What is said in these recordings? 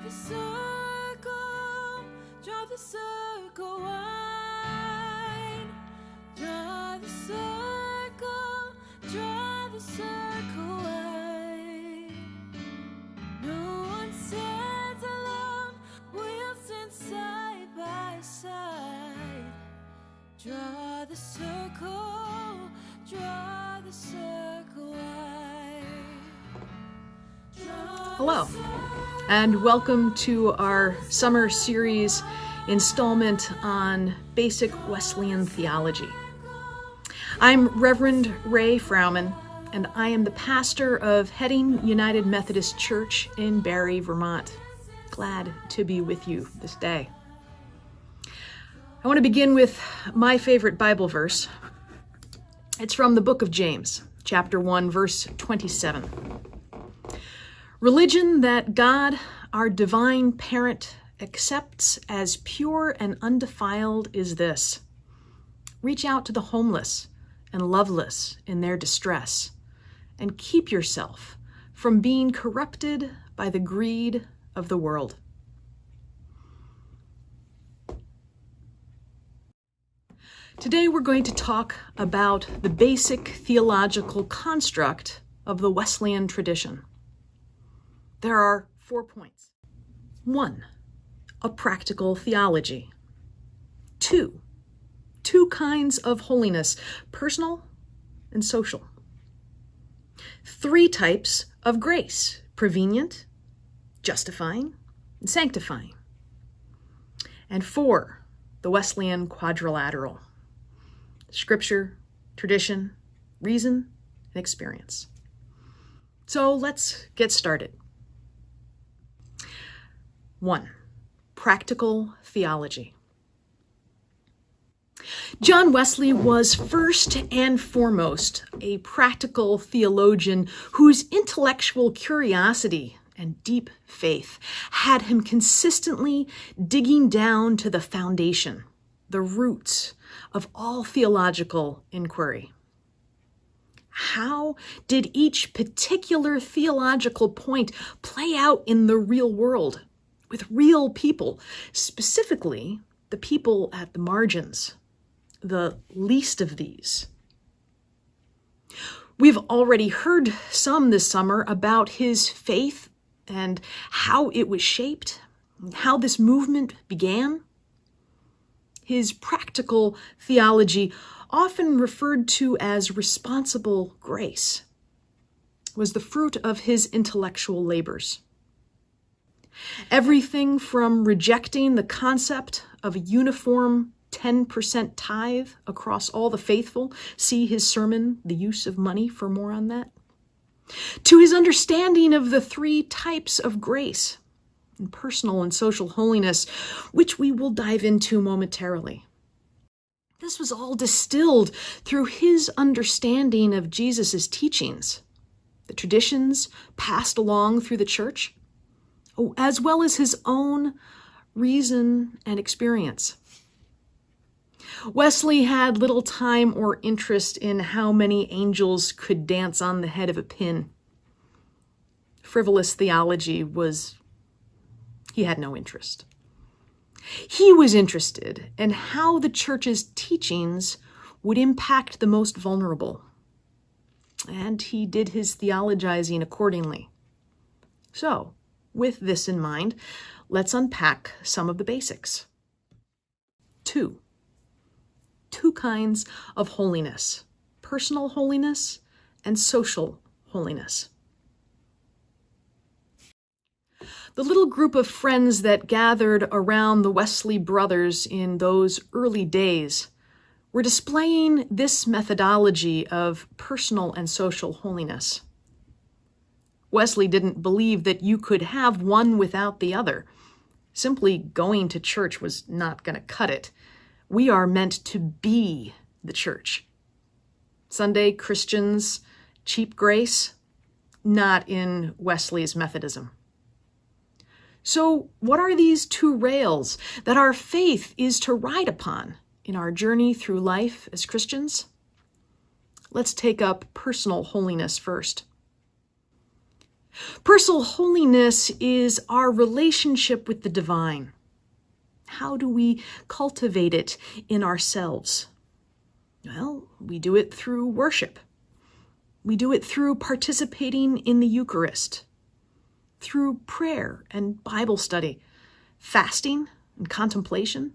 the circle, draw the circle wide. Draw the circle, draw the circle wide. No one stands alone, we'll stand side by side. Draw the circle, draw the circle wide. Hello, and welcome to our summer series installment on basic Wesleyan theology. I'm Reverend Ray Frauman, and I am the pastor of Heading United Methodist Church in Barre, Vermont. Glad to be with you this day. I want to begin with my favorite Bible verse. It's from the book of James, chapter 1, verse 27. Religion that God, our divine parent, accepts as pure and undefiled is this: reach out to the homeless and loveless in their distress, and keep yourself from being corrupted by the greed of the world. Today we're going to talk about the basic theological construct of the Wesleyan tradition. There are 4 points. 1, a practical theology. 2, two kinds of holiness, personal and social. 3 types of grace, prevenient, justifying, and sanctifying. And 4, the Wesleyan Quadrilateral: Scripture, tradition, reason, and experience. So let's get started. 1, practical theology. John Wesley was first and foremost a practical theologian whose intellectual curiosity and deep faith had him consistently digging down to the foundation, the roots of all theological inquiry. How did each particular theological point play out in the real world, with real people, specifically the people at the margins, the least of these? We've already heard some this summer about his faith and how it was shaped, and how this movement began. His practical theology, often referred to as responsible grace, was the fruit of his intellectual labors. Everything from rejecting the concept of a uniform 10% tithe across all the faithful, see his sermon, The Use of Money, for more on that, to his understanding of the 3 types of grace, and personal and social holiness, which we will dive into momentarily. This was all distilled through his understanding of Jesus' teachings, the traditions passed along through the church, as well as his own reason and experience. Wesley had little time or interest in how many angels could dance on the head of a pin. Frivolous theology he had no interest. He was interested in how the church's teachings would impact the most vulnerable, and he did his theologizing accordingly. So, with this in mind, let's unpack some of the basics. 2 kinds of holiness: personal holiness and social holiness. The little group of friends that gathered around the Wesley brothers in those early days were displaying this methodology of personal and social holiness. Wesley didn't believe that you could have one without the other. Simply going to church was not going to cut it. We are meant to be the church. Sunday Christians, cheap grace, not in Wesley's Methodism. So what are these 2 rails that our faith is to ride upon in our journey through life as Christians? Let's take up personal holiness first. Personal holiness is our relationship with the divine. How do we cultivate it in ourselves? Well, we do it through worship. We do it through participating in the Eucharist, through prayer and Bible study, fasting and contemplation,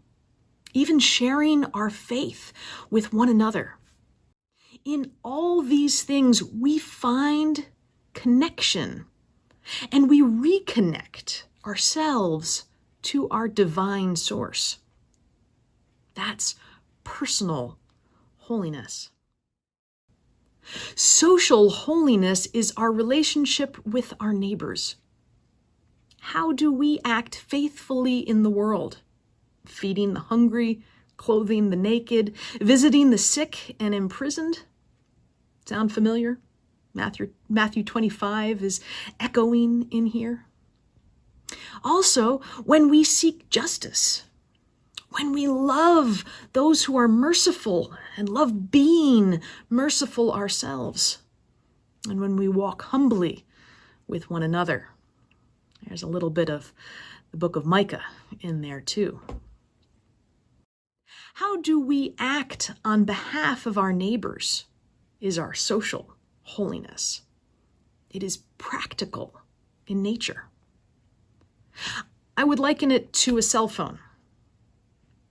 even sharing our faith with one another. In all these things, we find connection, and we reconnect ourselves to our divine source. That's personal holiness. Social holiness is our relationship with our neighbors. How do we act faithfully in the world? Feeding the hungry, clothing the naked, visiting the sick and imprisoned? Sound familiar? Matthew 25 is echoing in here. Also, when we seek justice, when we love those who are merciful and love being merciful ourselves, and when we walk humbly with one another. There's a little bit of the book of Micah in there too. How do we act on behalf of our neighbors is our social holiness. It is practical in nature. I would liken it to a cell phone.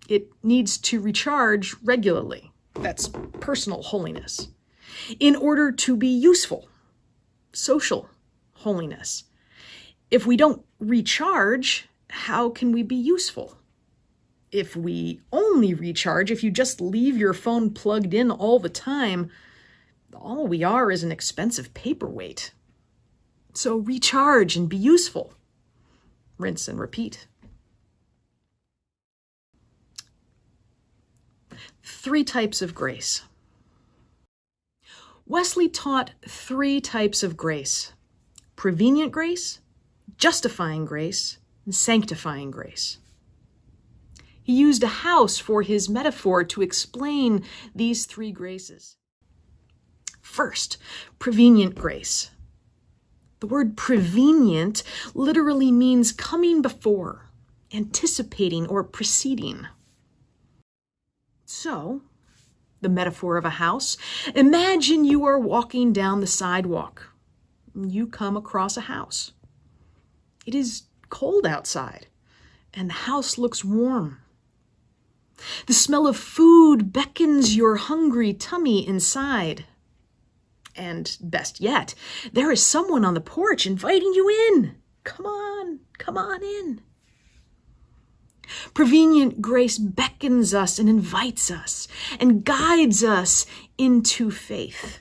It needs to recharge regularly. That's personal holiness. In order to be useful, social holiness. If we don't recharge, how can we be useful? If we only recharge, if you just leave your phone plugged in all the time, all we are is an expensive paperweight. So recharge and be useful. Rinse and repeat. 3 types of grace. Wesley taught 3 types of grace: prevenient grace, justifying grace, and sanctifying grace. He used a house for his metaphor to explain these 3 graces. First, prevenient grace. The word prevenient literally means coming before, anticipating, or preceding. So, the metaphor of a house, imagine you are walking down the sidewalk. You come across a house. It is cold outside, and the house looks warm. The smell of food beckons your hungry tummy inside. And best yet, there is someone on the porch inviting you in. Come on in. Prevenient grace beckons us and invites us and guides us into faith.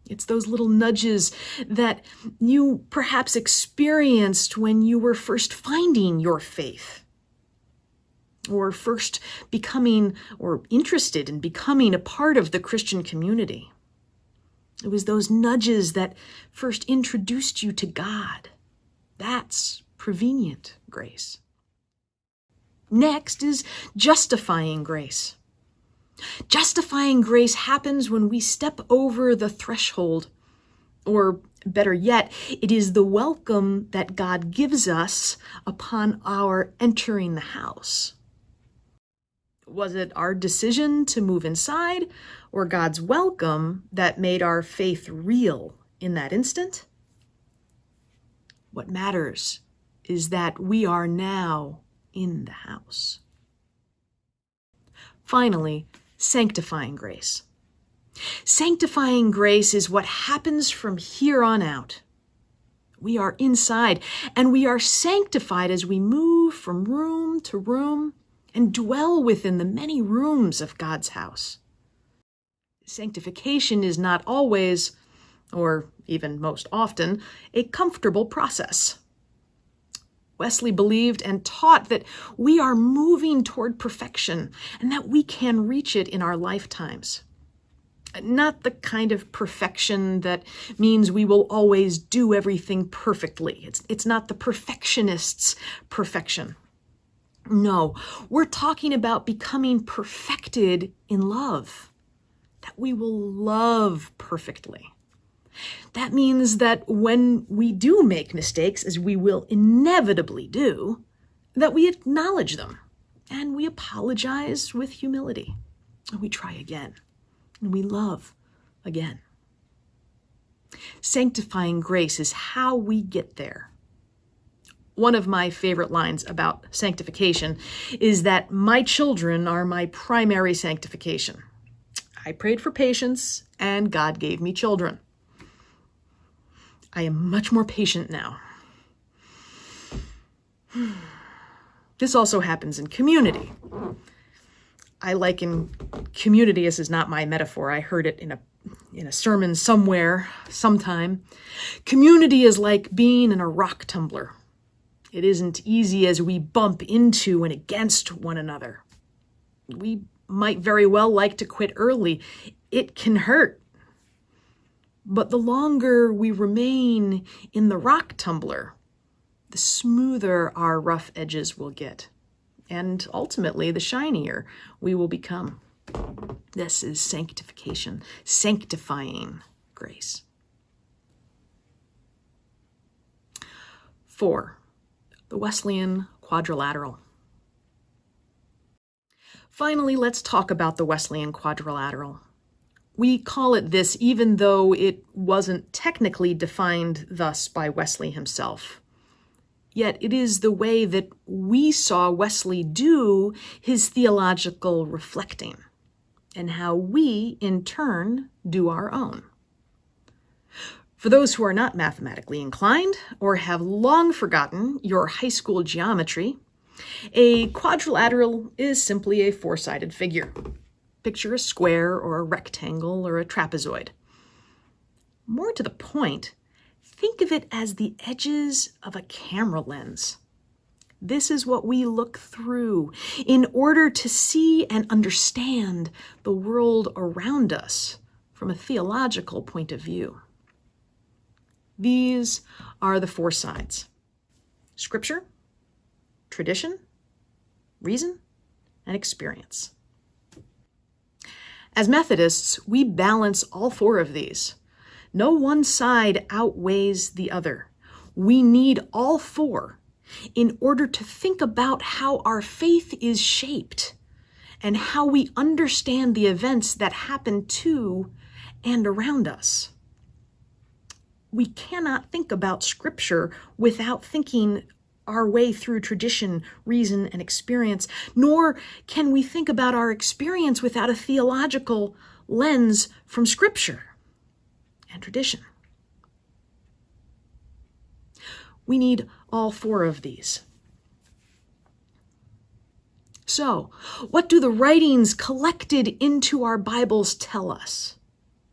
It's those little nudges that you perhaps experienced when you were first finding your faith, or first becoming or interested in becoming a part of the Christian community. It was those nudges that first introduced you to God. That's prevenient grace. Next is justifying grace. Justifying grace happens when we step over the threshold, or better yet, it is the welcome that God gives us upon our entering the house. Was it our decision to move inside, or God's welcome that made our faith real in that instant? What matters is that we are now in the house. Finally, sanctifying grace. Sanctifying grace is what happens from here on out. We are inside, and we are sanctified as we move from room to room and dwell within the many rooms of God's house. Sanctification is not always, or even most often, a comfortable process. Wesley believed and taught that we are moving toward perfection and that we can reach it in our lifetimes. Not the kind of perfection that means we will always do everything perfectly. It's not the perfectionist's perfection. No, we're talking about becoming perfected in love, that we will love perfectly, That means that when we do make mistakes, as we will inevitably do, that we acknowledge them and we apologize with humility. And we try again and we love again. Sanctifying grace is how we get there. One of my favorite lines about sanctification is that my children are my primary sanctification. I prayed for patience, and God gave me children. I am much more patient now. This also happens in community. I liken community, this is not my metaphor, I heard it in a sermon somewhere, sometime. Community is like being in a rock tumbler. It isn't easy as we bump into and against one another. We might very well like to quit early. It can hurt. But the longer we remain in the rock tumbler, the smoother our rough edges will get. And ultimately, the shinier we will become. This is sanctification, sanctifying grace. 4, the Wesleyan Quadrilateral. Finally, let's talk about the Wesleyan Quadrilateral. We call it this even though it wasn't technically defined thus by Wesley himself. Yet it is the way that we saw Wesley do his theological reflecting, and how we, in turn, do our own. For those who are not mathematically inclined or have long forgotten your high school geometry, a quadrilateral is simply a four-sided figure. Picture a square or a rectangle or a trapezoid. More to the point, think of it as the edges of a camera lens. This is what we look through in order to see and understand the world around us from a theological point of view. These are the four sides: Scripture, tradition, reason, and experience. As Methodists, we balance all four of these. No one side outweighs the other. We need all four in order to think about how our faith is shaped and how we understand the events that happen to and around us. We cannot think about Scripture without thinking our way through tradition, reason, and experience, nor can we think about our experience without a theological lens from Scripture and tradition. We need all four of these. So, what do the writings collected into our Bibles tell us?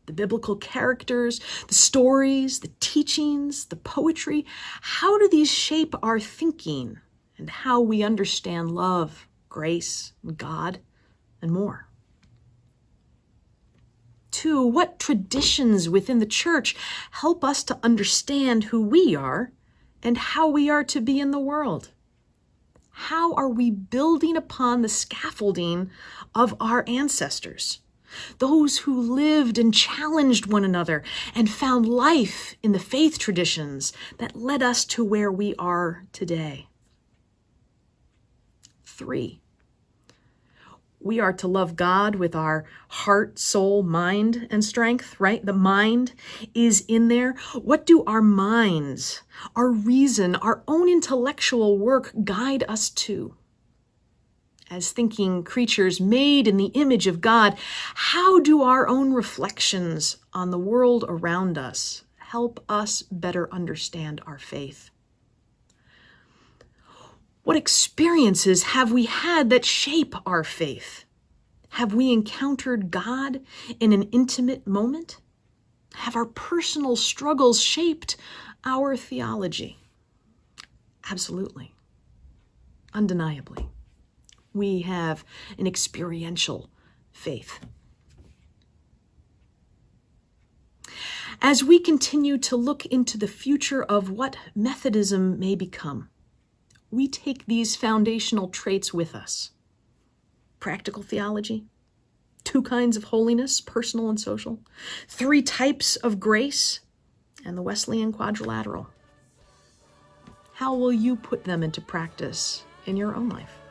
The biblical characters, the stories, the teachings, the poetry, how do these shape our thinking and how we understand love, grace, and God, and more? 2, what traditions within the church help us to understand who we are and how we are to be in the world? How are we building upon the scaffolding of our ancestors? Those who lived and challenged one another and found life in the faith traditions that led us to where we are today. 3, we are to love God with our heart, soul, mind, and strength, right? The mind is in there. What do our minds, our reason, our own intellectual work guide us to? As thinking creatures made in the image of God, how do our own reflections on the world around us help us better understand our faith? What experiences have we had that shape our faith? Have we encountered God in an intimate moment? Have our personal struggles shaped our theology? Absolutely. Undeniably. We have an experiential faith. As we continue to look into the future of what Methodism may become, we take these foundational traits with us. Practical theology, 2 kinds of holiness, personal and social, 3 types of grace, and the Wesleyan Quadrilateral. How will you put them into practice in your own life?